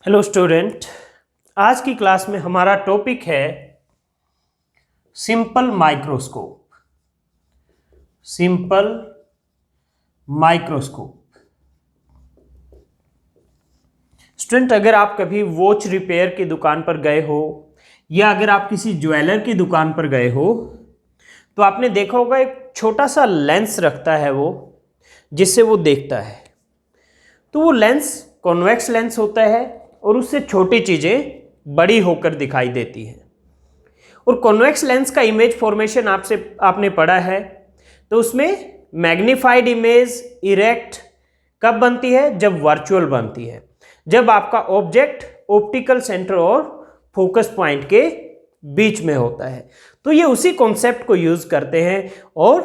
Hello student, आज की class में हमारा टॉपिक है simple microscope. Simple microscope. Student, अगर आप कभी वॉच रिपेयर की दुकान पर गए हो या अगर आप किसी ज्वेलर की दुकान पर गए हो तो आपने देखा होगा एक छोटा सा लेंस रखता है वो, जिससे वो देखता है। तो वो लेंस कॉन्वेक्स लेंस होता है और उससे छोटी चीज़ें बड़ी होकर दिखाई देती हैं। और कॉन्वेक्स लेंस का इमेज फॉर्मेशन आपने पढ़ा है, तो उसमें मैग्नीफाइड इमेज इरेक्ट कब बनती है? जब वर्चुअल बनती है, जब आपका ऑब्जेक्ट ऑप्टिकल सेंटर और फोकस पॉइंट के बीच में होता है। तो ये उसी कॉन्सेप्ट को यूज करते हैं और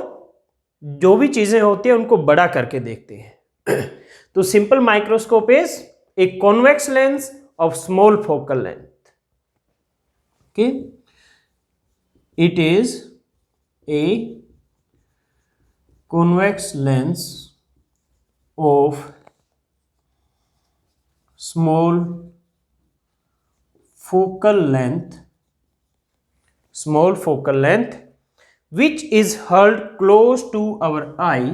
जो भी चीज़ें होती हैं उनको बड़ा करके देखते हैं। तो simple microscope is a convex lens of small focal length. Okay, it is a convex lens of small focal length which is held close to our eye,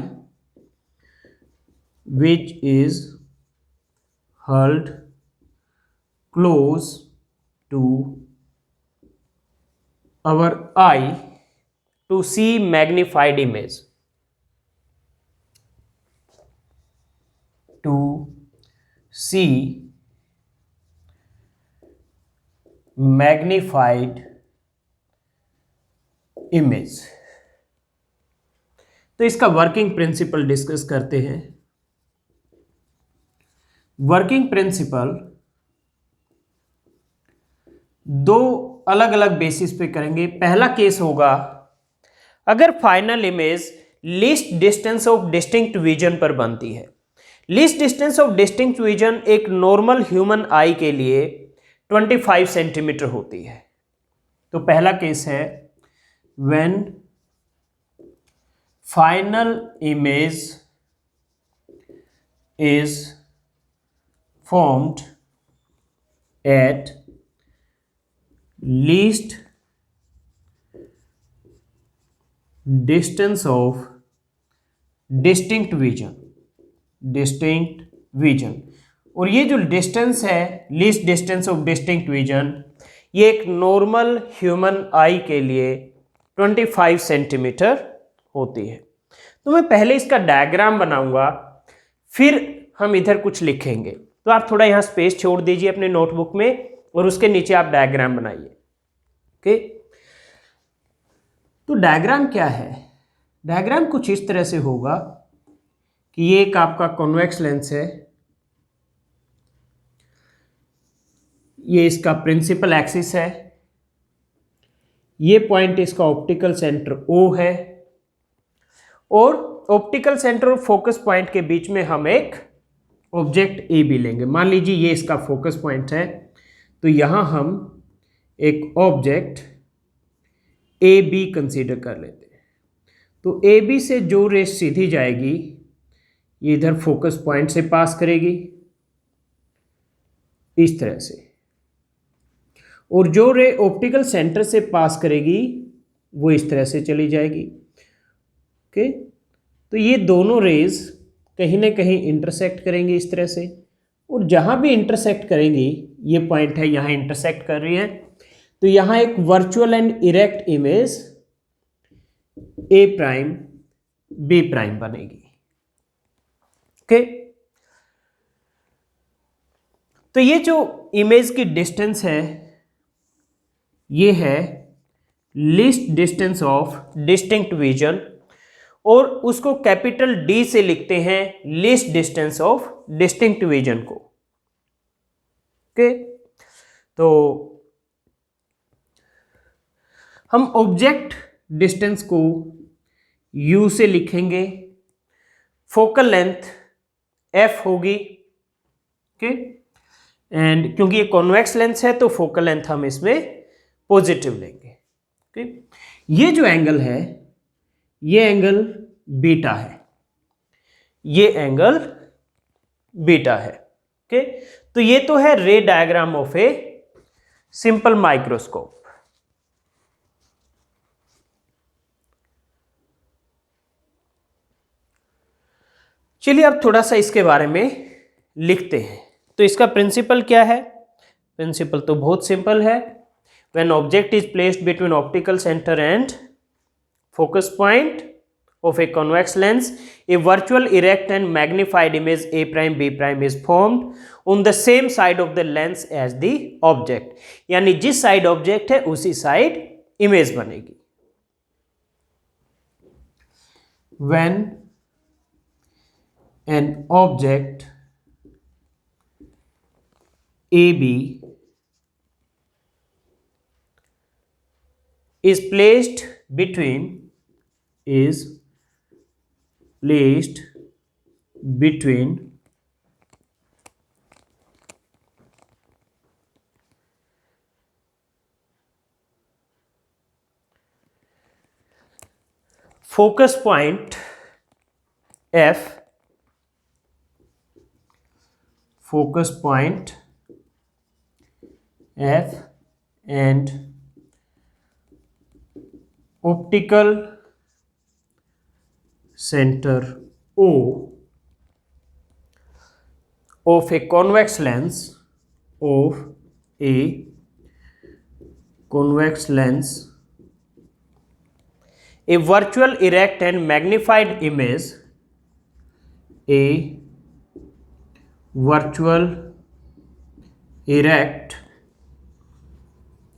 which is held close to our eye to see magnified image. To see magnified image. तो इसका working principle discuss करते हैं। Working principle दो अलग अलग basis पे करेंगे। पहला केस होगा अगर final image least distance of distinct vision पर बनती है। Least distance of distinct vision एक नॉर्मल ह्यूमन आई के लिए 25 सेंटीमीटर होती है। तो पहला केस है when final image is formed at least distance of distinct vision। और ये जो डिस्टेंस है least distance of distinct vision, ये एक नॉर्मल ह्यूमन आई के लिए 25 सेंटीमीटर होती है। तो मैं पहले इसका डायग्राम बनाऊंगा, फिर हम इधर कुछ लिखेंगे। तो आप थोड़ा यहाँ स्पेस छोड़ दीजिए अपने नोटबुक में और उसके नीचे आप डायग्राम बनाइए। ओके, तो डायग्राम क्या है? डायग्राम कुछ इस तरह से होगा कि ये एक आपका कॉन्वेक्स लेंस है, ये इसका प्रिंसिपल एक्सिस है, ये पॉइंट इसका ऑप्टिकल सेंटर O है और ऑप्टिकल सेंटर और फोकस पॉइंट के बीच में हम एक ऑब्जेक्ट ए बी लेंगे। मान लीजिए ये इसका फोकस पॉइंट है, तो यहां हम एक ऑब्जेक्ट ए बी कंसीडर कर लेते हैं। तो ए बी से जो रेस सीधी जाएगी ये इधर फोकस पॉइंट से पास करेगी इस तरह से, और जो रे ऑप्टिकल सेंटर से पास करेगी वो इस तरह से चली जाएगी। ओके, तो ये दोनों रेज कहीं ना कहीं इंटरसेक्ट करेंगे इस तरह से, और जहां भी इंटरसेक्ट करेंगी, ये पॉइंट है यहां इंटरसेक्ट कर रही है, तो यहां एक virtual and erect image A prime B prime बनेगी। ओके, तो ये जो इमेज की डिस्टेंस है ये है least distance of distinct vision, और उसको कैपिटल डी से लिखते हैं least distance of distinct vision को। ओके, तो हम ऑब्जेक्ट डिस्टेंस को U से लिखेंगे, फोकल लेंथ F होगी। ओके, एंड क्योंकि ये कॉन्वेक्स लेंस है तो फोकल लेंथ हम इसमें पॉजिटिव लेंगे। ओके, ये जो एंगल है ये एंगल बीटा है, ये एंगल बीटा है। ओके, तो ये तो है रे diagram of a simple microscope. चलिए अब थोड़ा सा इसके बारे में लिखते हैं। तो इसका प्रिंसिपल क्या है? प्रिंसिपल तो बहुत सिंपल है। When object is placed between optical centre and focus point of a convex lens, a virtual erect and magnified image A prime B prime is formed on the same side of the lens as the object। यानी जिस side object है उसी side image बनेगी। When an object AB is placed between focus point F and optical center O of a convex lens a virtual erect and magnified image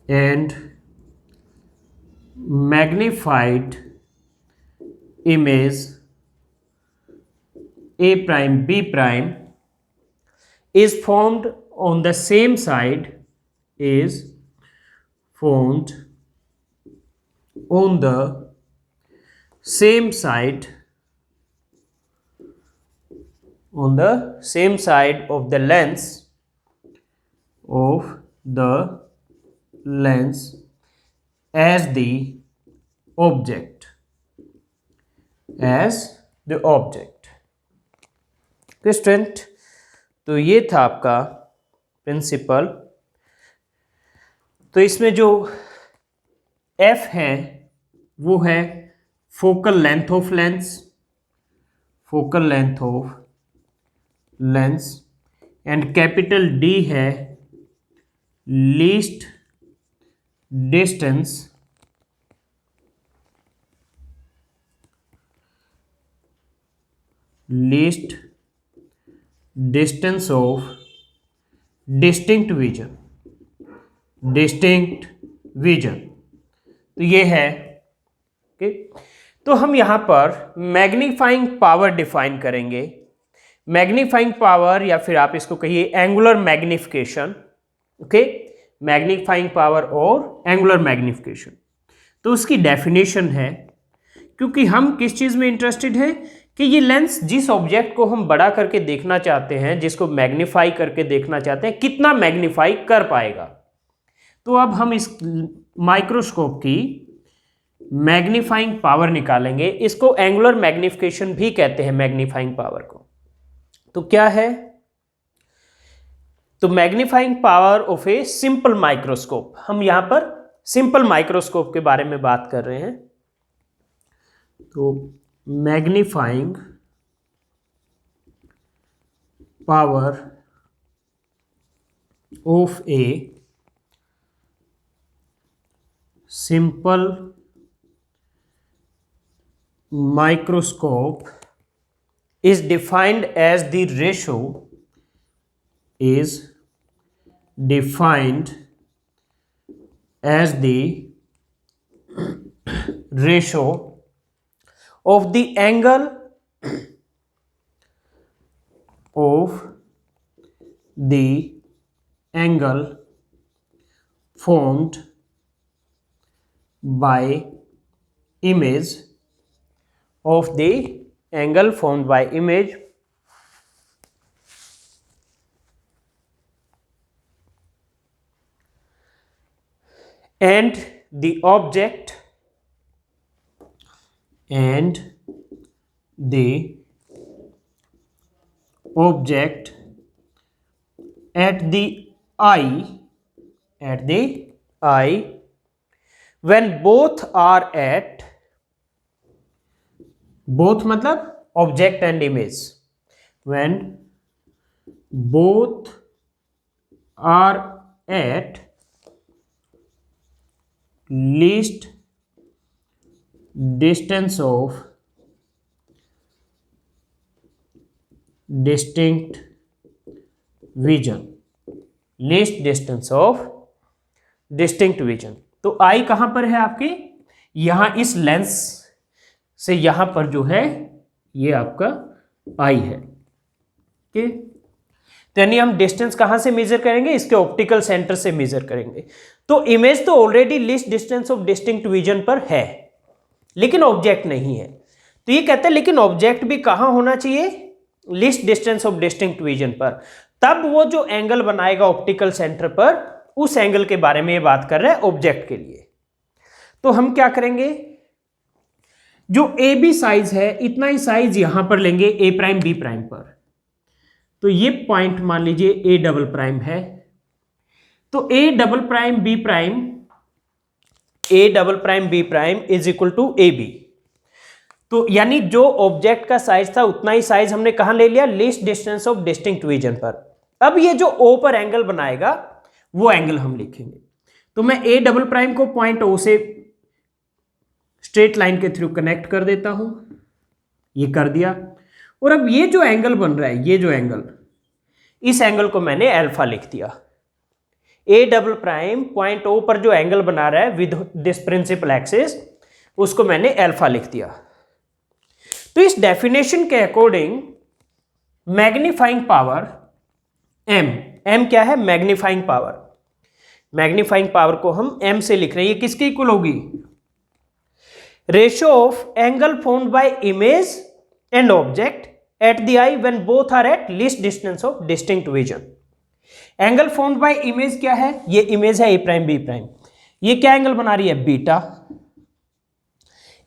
and magnified image A prime B prime is formed on the same side of the lens as the object तो student, तो ये था आपका principal. तो इसमें जो F है वो है focal length of lens and capital D है least distance of distinct vision. तो ये है ओके। तो हम यहां पर मैग्नीफाइंग पावर डिफाइन करेंगे। मैग्नीफाइंग पावर या फिर आप इसको कहिए angular magnification. Okay, magnifying power और एंगुलर मैग्निफिकेशन। तो उसकी डेफिनेशन है, क्योंकि हम किस चीज में इंटरेस्टेड हैं कि ये लेंस जिस ऑब्जेक्ट को हम बड़ा करके देखना चाहते हैं, जिसको मैग्नीफाई करके देखना चाहते हैं, कितना मैग्नीफाई कर पाएगा। तो अब हम इस माइक्रोस्कोप की मैग्नीफाइंग पावर निकालेंगे। इसको एंगुलर मैग्निफिकेशन भी कहते हैं, मैग्नीफाइंग पावर को। तो क्या है? तो magnifying power of a simple microscope. हम यहां पर सिंपल माइक्रोस्कोप के बारे में बात कर रहे हैं। तो magnifying power of a simple microscope is defined as the ratio of the angle formed by image and the object at the eye when both are at, both मतलब object and image, when both are at least distance of distinct vision, least distance of distinct vision। तो आई कहां पर है आपके, यहां इस lens से यहां पर जो है ये आपका आई है। ओके, तो यानी हम डिस्टेंस कहां से मेजर करेंगे, इसके ऑप्टिकल सेंटर से मेजर करेंगे। तो इमेज तो already least distance of distinct vision पर है, लेकिन ऑब्जेक्ट नहीं है। तो ये कहते हैं लेकिन ऑब्जेक्ट भी कहां होना चाहिए, least distance of distinct vision पर। तब वो जो एंगल बनाएगा ऑप्टिकल सेंटर पर, उस एंगल के बारे में ये बात कर रहे हैं ऑब्जेक्ट के लिए। तो हम क्या करेंगे, जो ए बी साइज है इतना ही साइज यहां पर लेंगे ए प्राइम बी प्राइम पर। तो ये पॉइंट मान लीजिए ए डबल प्राइम है, तो A double prime B prime is equal to A B. तो यानी जो ऑब्जेक्ट का साइज था उतना ही साइज हमने कहां ले लिया, least distance of distinct vision पर। अब ये जो ओ पर एंगल बनाएगा वो एंगल हम लिखेंगे। तो मैं ए डबल प्राइम को पॉइंट ओ से स्ट्रेट लाइन के थ्रू कनेक्ट कर देता हूं, ये कर दिया। और अब ये जो एंगल बन रहा है, ये जो एंगल, इस एंगल को मैंने अल्फा लिख दिया। A double prime point O पर जो एंगल बना रहा है विद दिस प्रिंसिपल एक्सिस, उसको मैंने अल्फा लिख दिया। तो इस डेफिनेशन के अकॉर्डिंग मैग्नीफाइंग पावर एम क्या है, मैग्नीफाइंग पावर। मैग्नीफाइंग पावर को हम एम से लिख रहे हैं। ये किसके इक्वल होगी, ratio of angle formed by image and object at the eye when both are at least distance of distinct vision. Angle formed by image क्या है, ये इमेज है ए प्राइम बी प्राइम। ये क्या एंगल बना रही है, beta.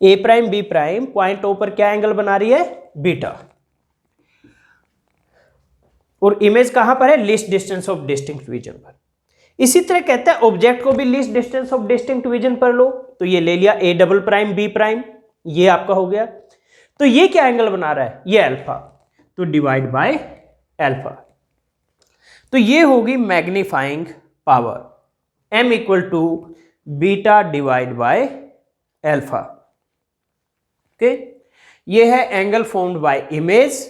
A prime B prime point O पर क्या एंगल बना रही है, बीटा। और इमेज कहां पर है, least distance of distinct vision पर। इसी तरह कहता है ऑब्जेक्ट को भी least distance of distinct vision पर लो। तो ये ले लिया A double prime B prime, ये आपका हो गया। तो ये क्या एंगल बना रहा है, ये अल्फा, तो डिवाइड बाय अल्फा। तो ये होगी magnifying power M equal to beta divide by alpha. Okay, ये है एंगल फॉर्म्ड बाय इमेज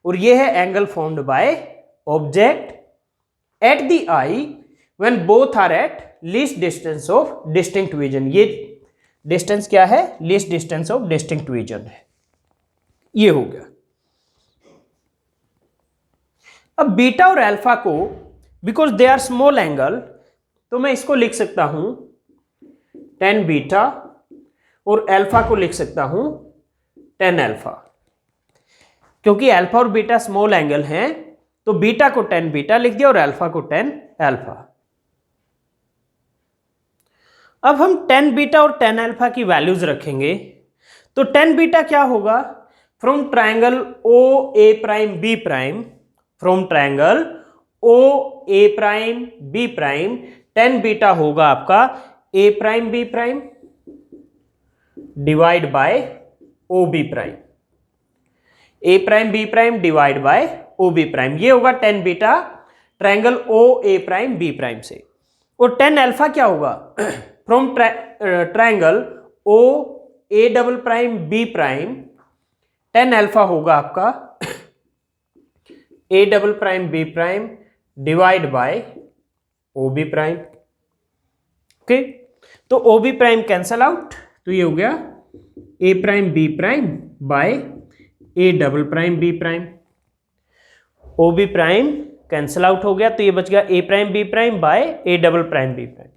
और ये है angle formed by object at the eye when both are at least distance of distinct vision. ये distance क्या है, least distance of distinct vision है। ये हो गया। अब बीटा और अल्फा को, because they are small angle, तो मैं इसको लिख सकता हूं tan बीटा और अल्फा को लिख सकता हूं tan अल्फा। क्योंकि अल्फा और बीटा स्मॉल एंगल हैं, तो बीटा को tan बीटा लिख दिया और अल्फा को tan अल्फा। अब हम tan बीटा और tan अल्फा की वैल्यूज रखेंगे। तो tan बीटा क्या होगा, from triangle O A prime B prime, from triangle O A prime B prime, tan beta होगा आपका A prime B prime divide by O B prime, A prime B prime divide by O B prime. ये होगा tan beta triangle O A prime B prime से। और tan alpha क्या होगा, from triangle O A double prime B prime, tan alpha होगा आपका A double prime B prime divide by O B prime. Okay, तो O B prime cancel out, तो ये हो गया A prime B prime by A double prime B prime. O B prime cancel out हो गया, तो ये बच गया A prime B prime by A double prime B prime.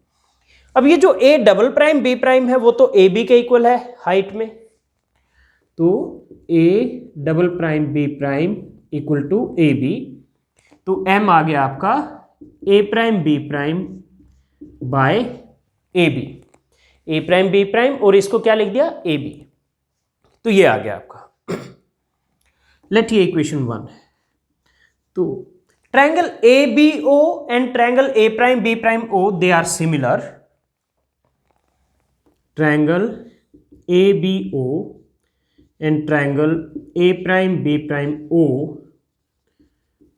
अब ये जो A double prime B prime है वो तो ए बी के इक्वल है हाइट में, तो A double prime B prime equal to A B. तो एम आ गया आपका A prime B prime by A B, A prime B prime और इसको क्या लिख दिया, ए बी। तो ये आ गया आपका। लेट ये इक्वेशन 1 है। तो triangle ABO and triangle A prime B prime O, they are similar. Triangle ABO and triangle A prime B prime O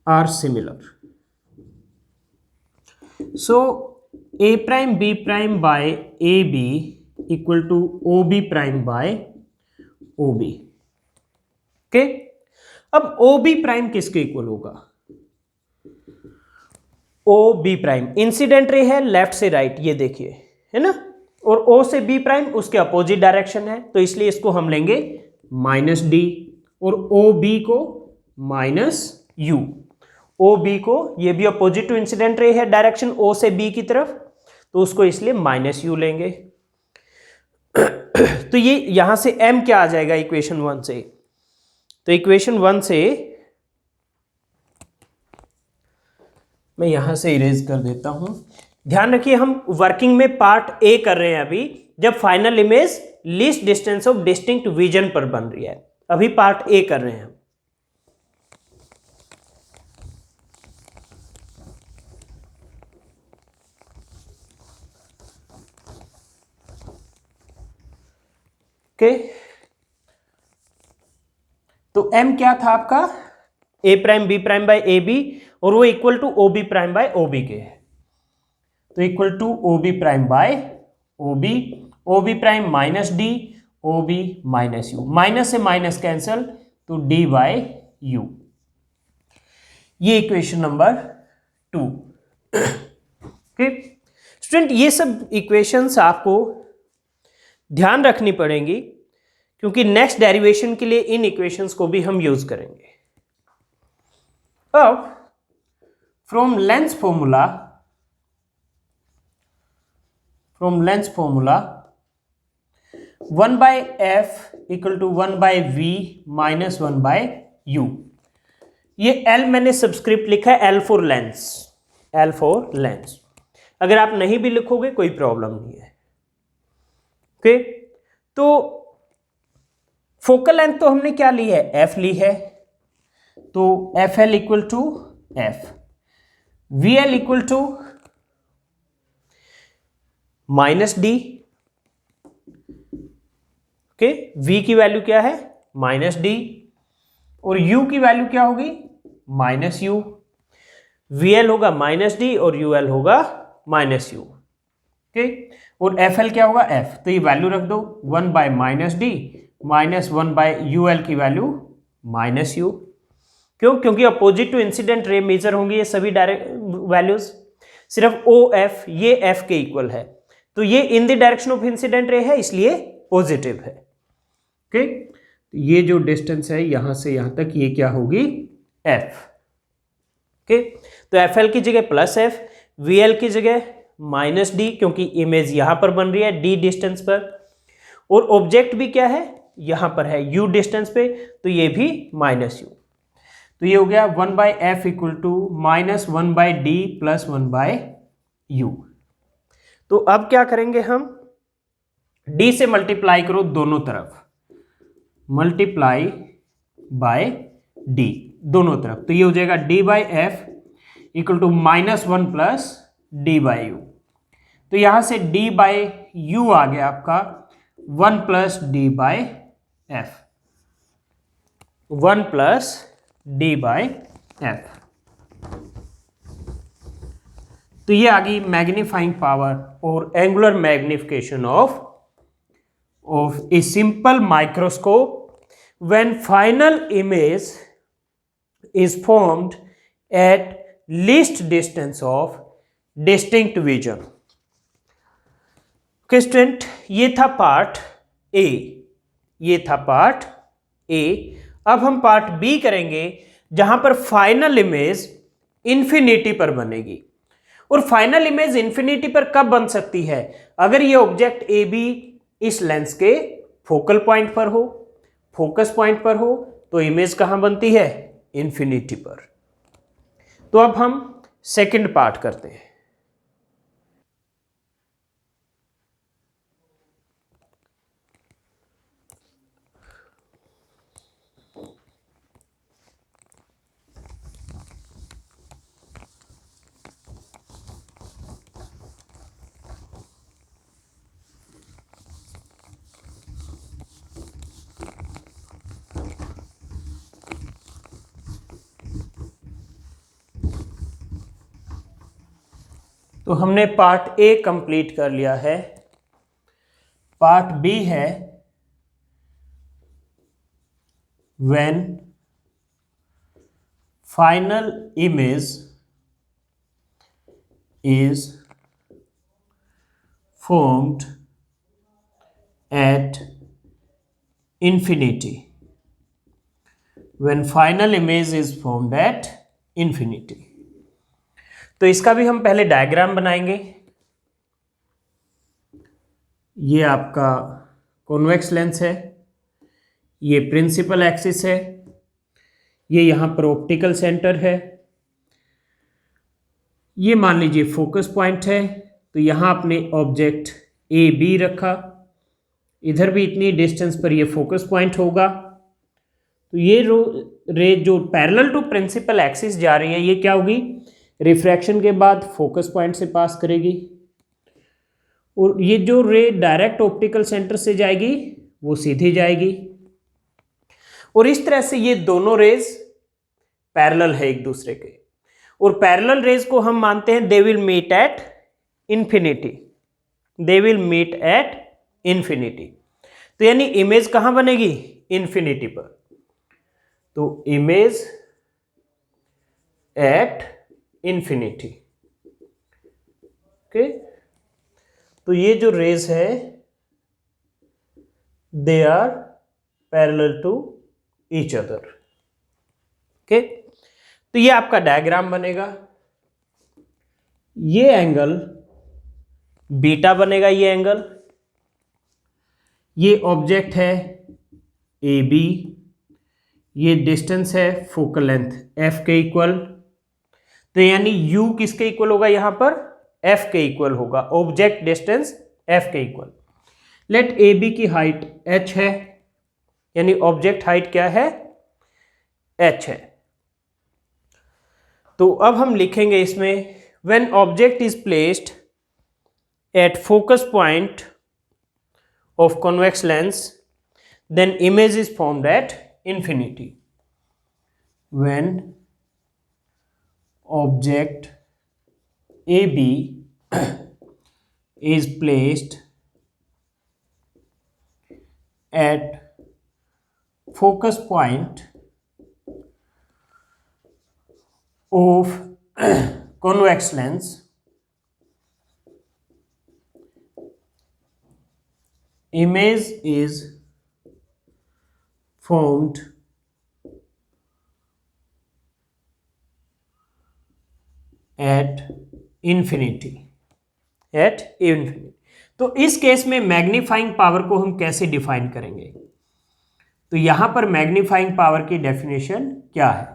are similar. So A prime B prime by AB equal to OB prime by OB. Okay, अब OB prime किसके equal होगा? OB prime incident ray है left से right, ये देखिए, है ना, और O से B प्राइम उसके अपोजिट डायरेक्शन है, तो इसलिए इसको हम लेंगे -D और OB को -U। OB को, ये भी अपोजिट टू इंसिडेंट रे है डायरेक्शन O से B की तरफ, तो उसको इसलिए -U लेंगे। तो ये यहां से M क्या आ जाएगा इक्वेशन 1 से? तो इक्वेशन 1 से मैं यहां से इरेज कर देता हूं। ध्यान रखिए हम वर्किंग में पार्ट ए कर रहे हैं अभी, जब final image least distance of distinct vision पर बन रही है, अभी पार्ट ए कर रहे हैं। ओके, तो एम क्या था आपका? A prime B prime by A B, और वो equal to O B prime by O B के है, तो equal to O B prime by O B prime -D, O B -U, minus से माइनस कैंसल, तो D by U। ये equation number 2। Okay student, ये सब equations आपको ध्यान रखनी पड़ेंगी, क्योंकि नेक्स्ट डेरिवेशन के लिए इन इक्वेशंस को भी हम यूज करेंगे। अब from lens formula 1 by f equal to 1 by v minus 1 by u। ये L मैंने सबस्क्रिप्ट लिखा है, L फॉर लेंस। अगर आप नहीं भी लिखोगे कोई प्रॉब्लम नहीं है। ओके, तो फोकल लेंथ तो हमने क्या ली है? f ली है, तो FL equal to f, VL equal to -D। Okay, V की वैल्यू क्या है? -D, और U की वैल्यू क्या होगी? -U। VL होगा -D और UL होगा -U। ओके, और FL क्या होगा? F, तो ये वैल्यू रख दो, 1 by -D minus 1 by UL की वैल्यू -U। क्यों? क्योंकि opposite to incident ray measure होंगे ये सभी डायरेक्ट वैल्यूज, सिर्फ OF ये F के इक्वल है, तो ये in the direction of incident ray है, इसलिए पॉजिटिव है। ओके, तो ये जो डिस्टेंस है यहां से यहां तक, ये क्या होगी? F। ओके, तो FL की जगह +F, VL की जगह -D, क्योंकि इमेज यहां पर बन रही है D डिस्टेंस पर, और ऑब्जेक्ट भी क्या है? यहां पर है U डिस्टेंस पे, तो ये भी -U। तो ये हो गया 1 by F equal to -1 by D plus 1 by U। तो अब क्या करेंगे हम? D से मल्टीप्लाई करो दोनों तरफ, मल्टीप्लाई बाय D दोनों तरफ, तो ये हो जाएगा D by F equal to -1 plus D by U। तो यहां से D बाय U आ गया आपका 1 plus D by F, 1 plus D by F। तो ये आ गई मैग्नीफाइंग पावर और angular magnification of a simple microscope when final image is formed at least distance of distinct vision। Okay student, ये था part A, अब हम part B करेंगे, जहां पर फाइनल इमेज इंफिनिटी पर बनेगी। और फाइनल इमेज इंफिनिटी पर कब बन सकती है? अगर ये ऑब्जेक्ट ए बी इस लेंस के फोकल पॉइंट पर हो, फोकस पॉइंट पर हो, तो इमेज कहां बनती है? इंफिनिटी पर। तो अब हम सेकंड पार्ट करते हैं। तो हमने पार्ट ए कंप्लीट कर लिया है। पार्ट बी है when final image is formed at infinity. When final image is formed at infinity. तो इसका भी हम पहले डायग्राम बनाएंगे। ये आपका कॉन्वेक्स लेंस है, ये प्रिंसिपल एक्सिस है, ये यहाँ पर ऑप्टिकल सेंटर है, ये मान लीजिए फोकस पॉइंट है। तो यहाँ आपने ऑब्जेक्ट ए बी रखा, इधर भी इतनी डिस्टेंस पर ये फोकस पॉइंट होगा। तो ये रे जो पैरेलल टू प्रिंसिपल एक्सिस जा रही है, ये क्या होगी, रिफ्रैक्शन के बाद फोकस पॉइंट से पास करेगी, और ये जो रे डायरेक्ट ऑप्टिकल सेंटर से जाएगी वो सीधी जाएगी। और इस तरह से ये दोनों रेज पैरेलल है एक दूसरे के, और पैरेलल रेज को हम मानते हैं they will meet at infinity, they will meet at infinity. तो यानी इमेज कहां बनेगी, इंफिनिटी पर। तो इमेज एट इंफिनिटी। ओके, तो ये जो रेज है they are parallel to each other. Okay, तो ये आपका डायग्राम बनेगा। ये एंगल बीटा बनेगा, ये एंगल, ये ऑब्जेक्ट है ए बी, ये डिस्टेंस है फोकल लेंथ एफ के इक्वल। तो यानी यू किसके इक्वल होगा, यहां पर एफ के इक्वल होगा, ऑब्जेक्ट डिस्टेंस एफ के इक्वल। लेट ए बी की हाइट एच है, यानी ऑब्जेक्ट हाइट क्या है, एच है। तो अब हम लिखेंगे इसमें when object is placed at focus point of convex lens then image is formed at infinity. When object A B is placed at focus point of convex lens, image is formed at infinity, at infinity. तो इस case में magnifying power को हम कैसे define करेंगे, तो यहां पर मैग्नीफाइंग पावर की डेफिनेशन क्या है,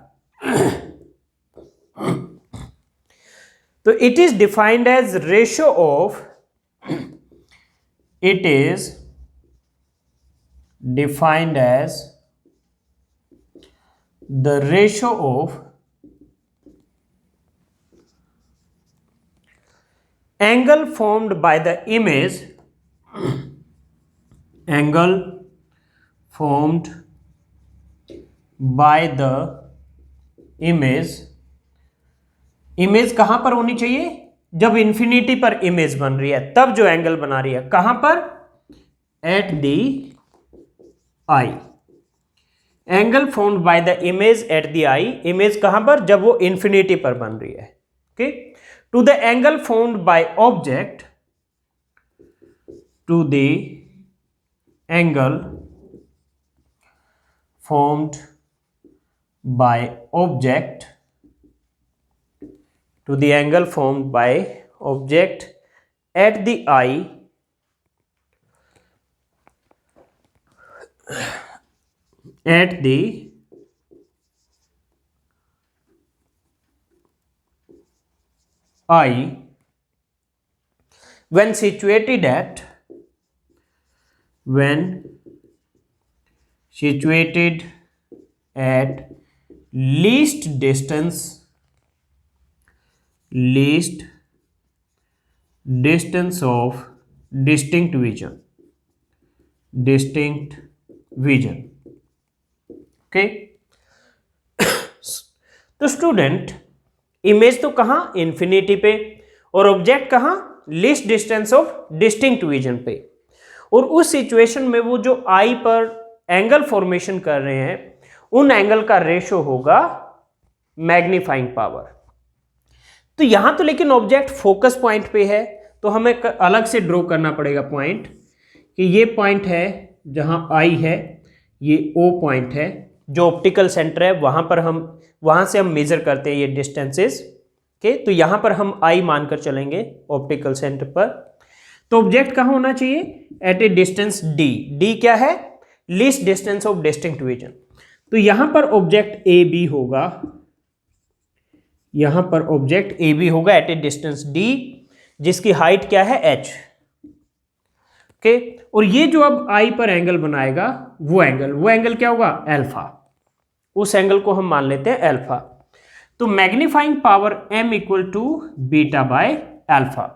तो it is defined as ratio of, it is defined as the ratio of angle formed by the image, angle formed by the image, image कहां पर होनी चाहिए, जब इंफिनिटी पर इमेज बन रही है तब जो एंगल बना रही है, कहां पर, eight the I. Angle formed by the image at the I, image कहां पर, जब वो इंफिनिटी पर बन रही है। Okay, to the angle formed by object, to the angle formed by object, to the angle formed by object at the eye, at the eye when situated at, when situated at least distance, least distance of distinct vision, distinct vision। Okay, तो student image तो कहाँ, infinity पे, और object कहाँ, least distance of distinct vision पे। और उस situation में वो जो आई पर एंगल फॉर्मेशन कर रहे हैं उन एंगल का रेशो होगा मैग्नीफाइंग पावर। तो यहां तो लेकिन ऑब्जेक्ट फोकस पॉइंट पे है, तो हमें अलग से ड्रॉ करना पड़ेगा पॉइंट कि ये पॉइंट है जहां आई है, ये ओ पॉइंट है जो ऑप्टिकल सेंटर है, वहां से हम मेजर करते हैं ये डिस्टेंसेस के। तो यहां पर हम आई मानकर चलेंगे ऑप्टिकल सेंटर पर। तो ऑब्जेक्ट कहां होना चाहिए, at a distance D. D क्या है, least distance of distinct vision. तो यहां पर ऑब्जेक्ट ए बी होगा, यहां पर ऑब्जेक्ट ए बी होगा एट ए डिस्टेंस डी, जिसकी हाइट क्या है एच। ओके, और ये जो अब आई पर एंगल बनाएगा वो एंगल क्या होगा, अल्फा। उस एंगल को हम मान लेते हैं अल्फा। तो magnifying power m equal to beta by alpha.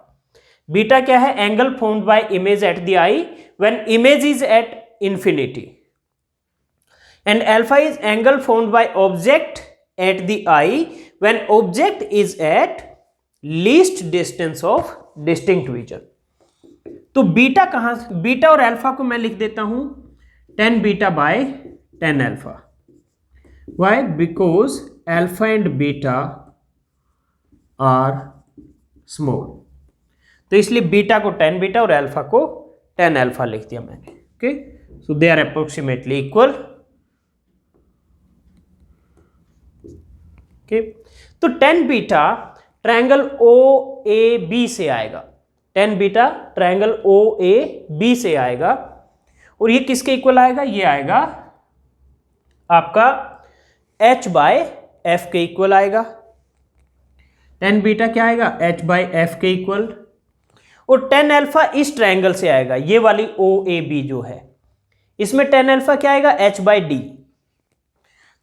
Beta क्या है, angle formed by image at the eye when image is at infinity, and alpha is angle formed by object at the eye when object is at least distance of distinct vision. तो beta कहां, beta और alpha को मैं लिख देता हूं tan beta by tan alpha. Why, because alpha and beta are small. तो इसलिए बीटा को tan बीटा और अल्फा को tan अल्फा लिख दिया मैंने। Okay, so they are approximately equal. Okay, तो tan beta triangle O A B से आएगा, tan beta triangle O A B से आएगा, और ये किसके इक्वल आएगा, ये आएगा आपका h बाय एफ के इक्वल आएगा। tan बीटा क्या आएगा, h बाय एफ के इक्वल, और tan अल्फा इस ट्रायंगल से आएगा, ये वाली ओ ए बी जो है, इसमें tan अल्फा क्या आएगा, h बाय डी।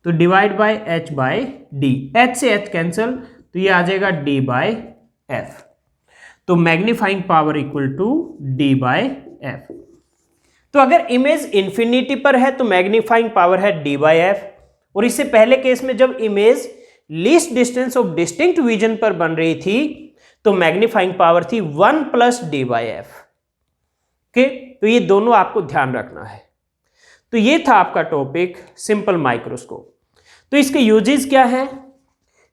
तो divide by h by D, h से h कैंसिल, तो ये आ जाएगा d बाय एफ। तो magnifying power equal to d by F. तो अगर इमेज इंफिनिटी पर है तो मैग्नीफाइंग पावर है d बाय एफ, और इससे पहले केस में जब image least distance of distinct vision पर बन रही थी तो मैग्नीफाइंग पावर थी 1 plus d by F. Okay, तो ये दोनों आपको ध्यान रखना है। तो ये था आपका टॉपिक सिंपल माइक्रोस्कोप। तो इसके यूजेस क्या है,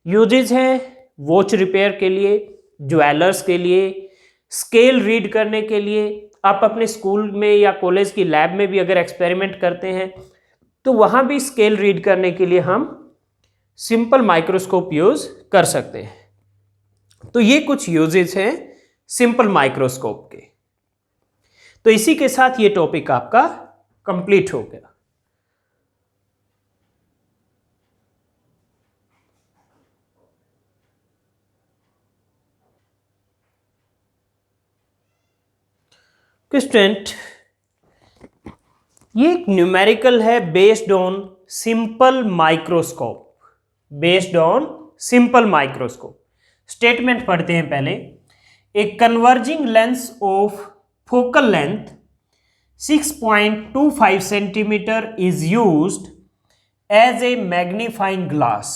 यूजेस हैं वॉच रिपेयर के लिए, ज्वेलर्स के लिए, स्केल रीड करने के लिए। आप अपने स्कूल में या कॉलेज की लैब में भी अगर एक्सपेरिमेंट करते हैं तो वहाँ भी स्केल रीड करने के लिए हम सिंपल माइक्रोस्कोप यूज़ कर सकते हैं। तो ये कुछ यूजेस हैं सिंपल माइक्रोस्कोप के। तो इसी के साथ ये टॉपिक आपका कंप्लीट हो गया। स्टूडेंट, ये एक न्यूमेरिकल है based on simple microscope, based on simple microscope. Statement पढ़ते हैं पहले। A converging lens of focal length 6.25 centimetre is used as a magnifying glass.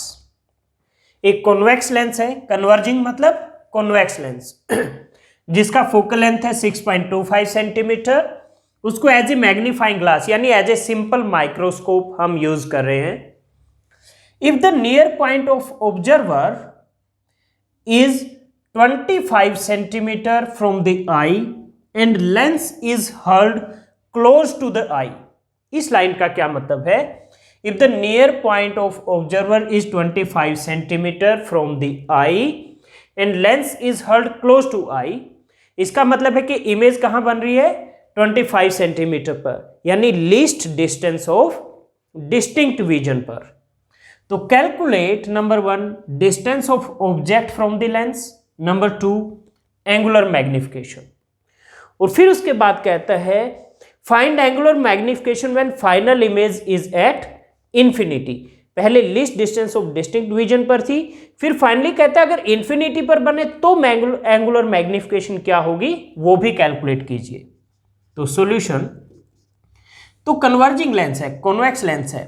एक कॉन्वेक्स लेंस है, कन्वर्जिंग मतलब कॉन्वेक्स लेंस जिसका फोकल लेंथ है 6.25 सेंटीमीटर, उसको एज ए मैग्नीफाइंग ग्लास यानी एज ए सिंपल माइक्रोस्कोप हम यूज कर रहे हैं। If the near point of observer is 25 centimetre from the eye and lens is hurled close to the eye. इस line का क्या मतलब है, if the near point of observer is 25 centimetre from the eye and lens is hurled close to eye, इसका मतलब है कि image कहां बन रही है, 25 सेंटीमीटर पर, यानी least distance of distinct vision पर। तो calculate number 1 distance of object from the lens, number 2 angular magnification, और फिर उसके बाद कहता है find angular magnification when final image is at infinity. पहले least distance of distinct vision पर थी, फिर फाइनली कहता है अगर इंफिनिटी पर बने तो एंगुलर मैग्निफिकेशन क्या होगी वो भी कैलकुलेट कीजिए। तो सॉल्यूशन, तो कन्वर्जिंग लेंस है, कॉन्वेक्स लेंस है,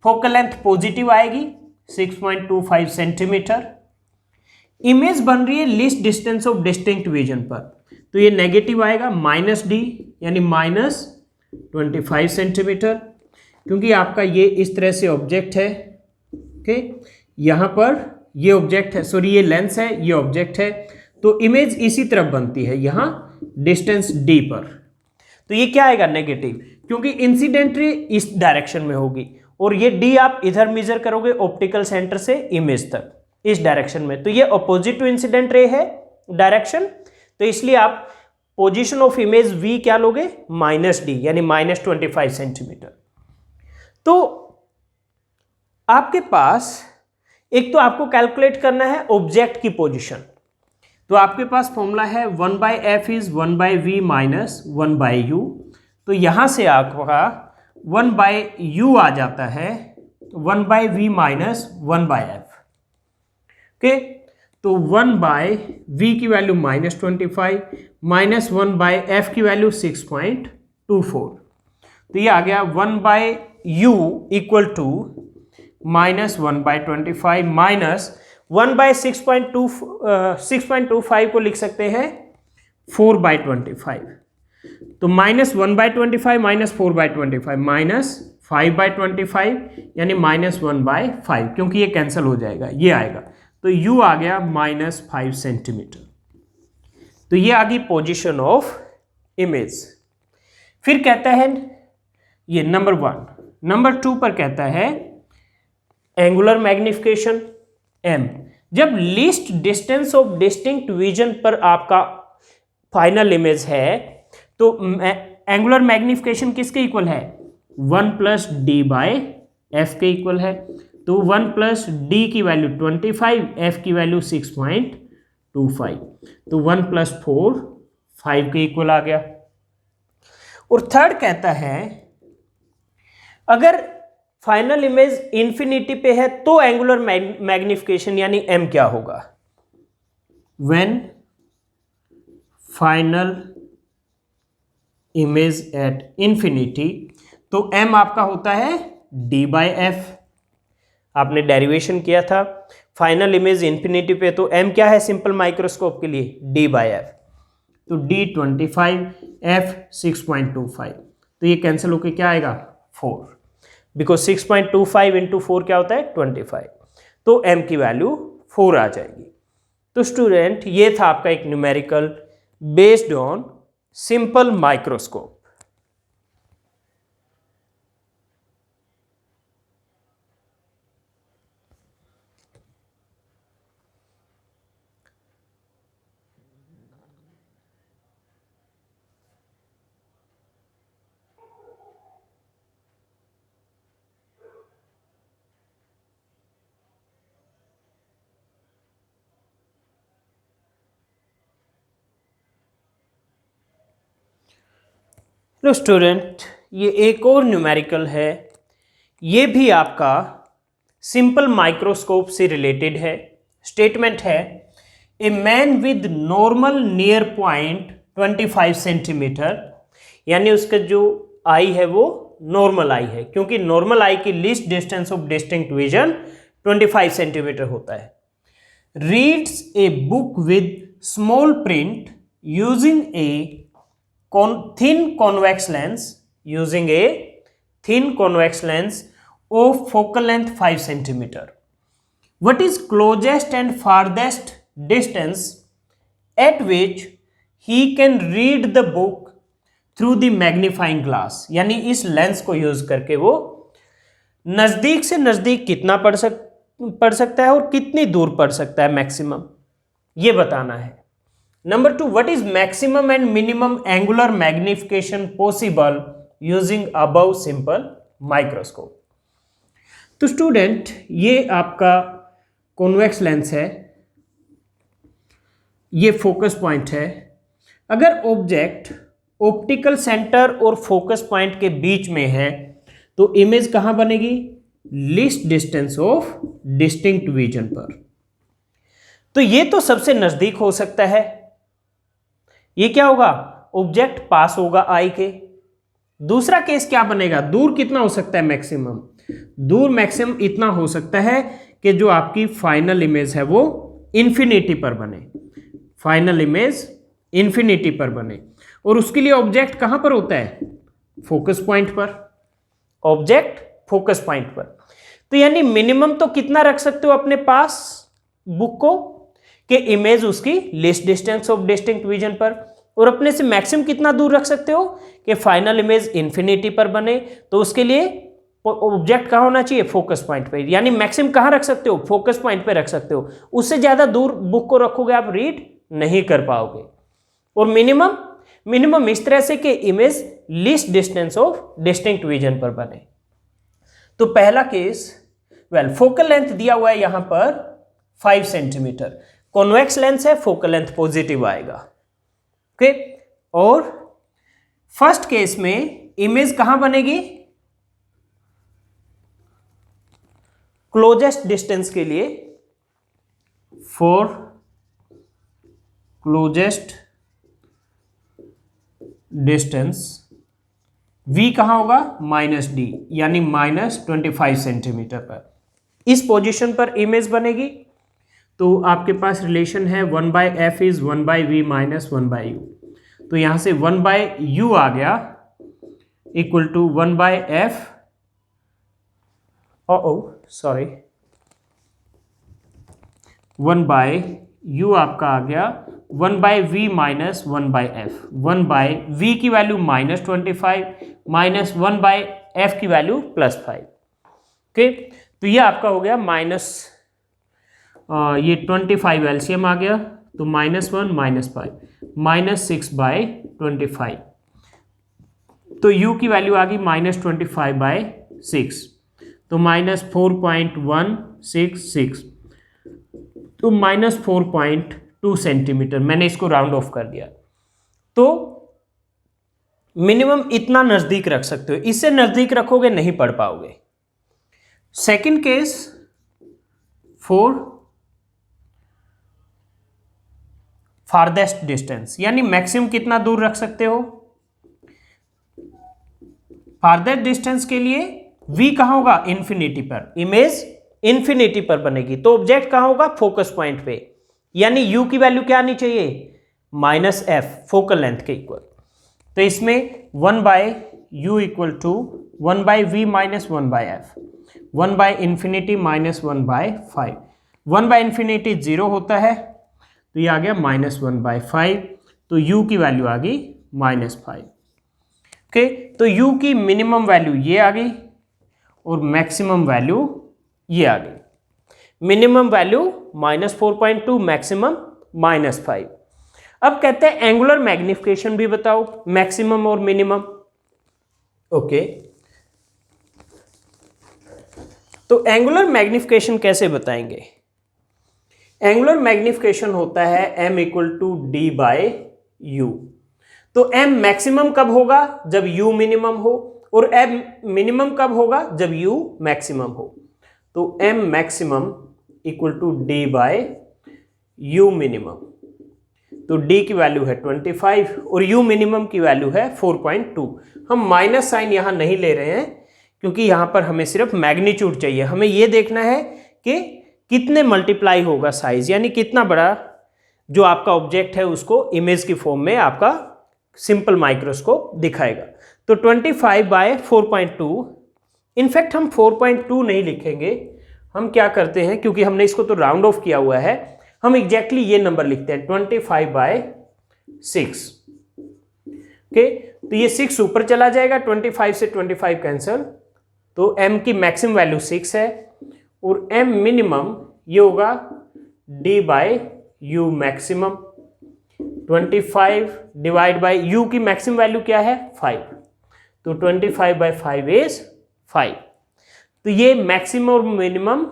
फोकल लेंथ पॉजिटिव आएगी 6.25 सेंटीमीटर, इमेज बन रही है least distance of distinct vision पर, तो ये नेगेटिव आएगा -d यानी -25 सेंटीमीटर, क्योंकि आपका ये इस तरह से ऑब्जेक्ट है। ओके, यहाँ पर ये ऑब्जेक्ट है, सॉरी ये लेंस है, ये ऑब्जेक्ट है, तो इमेज इसी तरफ बनती है यहाँ डिस्टेंस d पर। तो ये क्या आएगा नेगेटिव, क्योंकि इंसिडेंट रे इस डायरेक्शन में होगी और ये d आप इधर मेजर करोगे ऑप्टिकल सेंटर से इमेज तक इस डायरेक्शन में, तो ये अपोजिट टू इंसिडेंट रे है डायरेक्शन, तो इसलिए आप पोजीशन ऑफ इमेज v क्या लोगे -d यानी -25 सेंटीमीटर। तो आपके पास एक तो आपको कैलकुलेट करना है ऑब्जेक्ट की पोजीशन, तो आपके पास फॉर्मूला है 1/f is 1/v minus 1/u, तो यहां से आपका 1/u आ जाता है 1/v माइनस 1/f। ओके, तो 1/v की वैल्यू -25 माइनस 1/f की वैल्यू 6.24, तो ये आ गया 1/u इक्वल टू -1/25 माइनस 6.25 को लिख सकते हैं 4/25, तो -1/25 माइनस 4/25 माइनस 5/25 यानी -1/5, क्योंकि ये कैंसिल हो जाएगा, ये आएगा, तो u आ गया -5 सेंटीमीटर। तो ये आ गई पोजिशन ऑफ इमेज। फिर कहता है ये नंबर 1। नंबर 2 पर कहता है एंगुलर मैग्निफिकेशन m, जब least distance of distinct vision पर आपका फाइनल इमेज है तो एंगुलर मैग्निफिकेशन किसके इक्वल है 1 + d/f के इक्वल है, तो 1 + d की वैल्यू 25, f की वैल्यू 6.25, तो 1 + 4 5 के इक्वल आ गया। और थर्ड कहता है अगर फाइनल इमेज इंफिनिटी पे है तो एंगुलर मैग्निफिकेशन यानी m क्या होगा, when final image at infinity, तो m आपका होता है d/f। आपने डेरिवेशन किया था फाइनल इमेज इंफिनिटी पे, तो m क्या है सिंपल माइक्रोस्कोप के लिए d/f, तो d 25, f 6.25, तो ये कैंसिल होके क्या आएगा 4, बिकॉज 6.25 इंटू 4 क्या होता है 25, तो m की वैल्यू 4 आ जाएगी। तो स्टूडेंट ये था आपका एक numerical based on simple microscope. Low student, ये एक और न्यूमेरिकल है, ये भी आपका सिंपल माइक्रोस्कोप से रिलेटेड है। स्टेटमेंट है a man with normal near point 25 centimetre, यानी उसका जो आई है वो नॉर्मल आई है, क्योंकि नॉर्मल आई की least distance of distinct vision 25 centimetre होता है। Reads a book with small print using A thin convex lens of focal length 5 centimeter. What is closest and farthest distance at which he can read the book through the magnifying glass? यानी इस lens को use करके वो नजदीक से नजदीक कितना पढ़ सकता है और कितनी दूर पढ़ सकता है मैक्सिमम, ये बताना है। Number 2, what is maximum and minimum angular magnification possible using above simple microscope? तो स्टूडेंट ये आपका कॉन्वेक्स लेंस है, ये फोकस पॉइंट है। अगर ऑब्जेक्ट ऑप्टिकल सेंटर और फोकस पॉइंट के बीच में है तो इमेज कहां बनेगी, least distance of distinct vision पर। तो ये तो सबसे नजदीक हो सकता है, ये क्या होगा ऑब्जेक्ट पास होगा आई के। दूसरा केस क्या बनेगा, दूर कितना हो सकता है मैक्सिमम, दूर मैक्सिमम इतना हो सकता है कि जो आपकी फाइनल इमेज है वो इन्फिनिटी पर बने, फाइनल इमेज इन्फिनिटी पर बने। और उसके लिए ऑब्जेक्ट कहां पर होता है? फोकस पॉइंट पर, ऑब्जेक्ट फोकस पॉइंट पर। तो यानी मिनिमम तो कितना रख सकते हो अपने पास बुक को कि इमेज उसकी least distance of distinct vision पर, और अपने से मैक्सिमम कितना दूर रख सकते हो कि फाइनल इमेज इन्फिनिटी पर बने। तो उसके लिए ऑब्जेक्ट कहाँ होना चाहिए? फोकस पॉइंट पे। यानी मैक्सिमम कहाँ रख सकते हो? फोकस पॉइंट पे रख सकते हो। उससे ज्यादा दूर बुक को रखोगे आप रीड नहीं कर पाओगे। और मिनिमम इस तरह से कि image least distance of distinct vision पर बने। तो पहला केस, फोकल लेंथ दिया हुआ है यहां पर 5 सेंटीमीटर, कॉन्वेक्स लेंस है, फोकल लेंथ पॉजिटिव आएगा। ओके, और फर्स्ट केस में इमेज कहां बनेगी? क्लोजेस्ट डिस्टेंस के लिए, फॉर क्लोजेस्ट डिस्टेंस v कहां होगा? -d, यानी -25 सेंटीमीटर पर। इस पोजीशन पर इमेज बनेगी। तो आपके पास रिलेशन है 1/f is 1/v minus 1/u। तो यहां से 1/u आ गया equal to 1/f, sorry 1/u आपका आ गया 1/v माइनस 1/f। 1/v की वैल्यू -25 माइनस 1/f की वैल्यू +5। ओके, तो ये आपका हो गया ये 25 एलसीएम आ गया, तो -1 -5 -6/25। तो u की वैल्यू आ गई -25/6, तो -4.166, तो -4.2 सेंटीमीटर। मैंने इसको राउंड ऑफ कर दिया। तो मिनिमम इतना नजदीक रख सकते हो, इससे नजदीक रखोगे नहीं पढ़ पाओगे। Second case, for farthest distance, यानी मैक्सिमम कितना दूर रख सकते हो? फारदेस्ट डिस्टेंस के लिए v कहां होगा? इन्फिनिटी पर, इमेज इन्फिनिटी पर बनेगी। तो ऑब्जेक्ट कहां होगा? फोकस पॉइंट पे, यानी u की वैल्यू क्या आनी चाहिए? -f, फोकल लेंथ के इक्वल। तो इसमें 1/u equal to 1/v minus 1/f, 1/इंफिनिटी माइनस 1/5। 1/इंफिनिटी 0 होता है, तो ये आ गया -1/5। तो u की वैल्यू आ गई -5। ओके, तो u की मिनिमम वैल्यू ये आ गई और मैक्सिमम वैल्यू ये आ गई। Minimum value -4.2, maximum -5। अब कहते हैं एंगुलर मैग्निफिकेशन भी बताओ, मैक्सिमम और मिनिमम। ओके, तो एंगुलर मैग्निफिकेशन कैसे बताएंगे? एंगुलर मैग्निफिकेशन होता है m इक्वल टू d/u। तो m मैक्सिमम कब होगा? जब u मिनिमम हो, और m मिनिमम कब होगा? जब u मैक्सिमम हो। तो m maximum equal to d/u minimum. तो d की वैल्यू है 25 और u मिनिमम की वैल्यू है 4.2। हम माइनस साइन यहां नहीं ले रहे हैं क्योंकि यहां पर हमें सिर्फ मैग्नीट्यूड चाहिए। हमें यह देखना है कि कितने मल्टीप्लाई होगा साइज, यानी कितना बड़ा जो आपका ऑब्जेक्ट है उसको इमेज की फॉर्म में आपका सिंपल माइक्रोस्कोप दिखाएगा। तो 25/4.2, इनफैक्ट हम 4.2 नहीं लिखेंगे, हम क्या करते हैं, क्योंकि हमने इसको तो राउंड ऑफ किया हुआ है, हम एग्जैक्टली ये नंबर लिखते हैं 25/6। ओके, तो ये 6 ऊपर चला जाएगा, 25 से 25 कैंसिल, तो m की मैक्सिमम वैल्यू 6 है और m मिनिमम ये होगा d/u maximum. 25 divide by u की मैक्सिमम वैल्यू क्या है? 5, तो 25/5 इज 5। तो ये मैक्सिमम और मिनिमम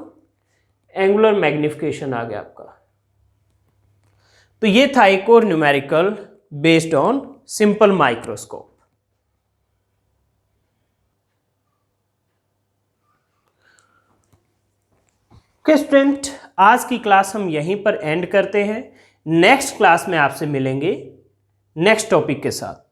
एंगुलर मैग्निफिकेशन आ गया आपका। तो ये था एक और numerical based on simple microscope. Okay student, आज की क्लास हम यहीं पर एंड करते हैं। नेक्स्ट क्लास में आपसे मिलेंगे नेक्स्ट टॉपिक के साथ।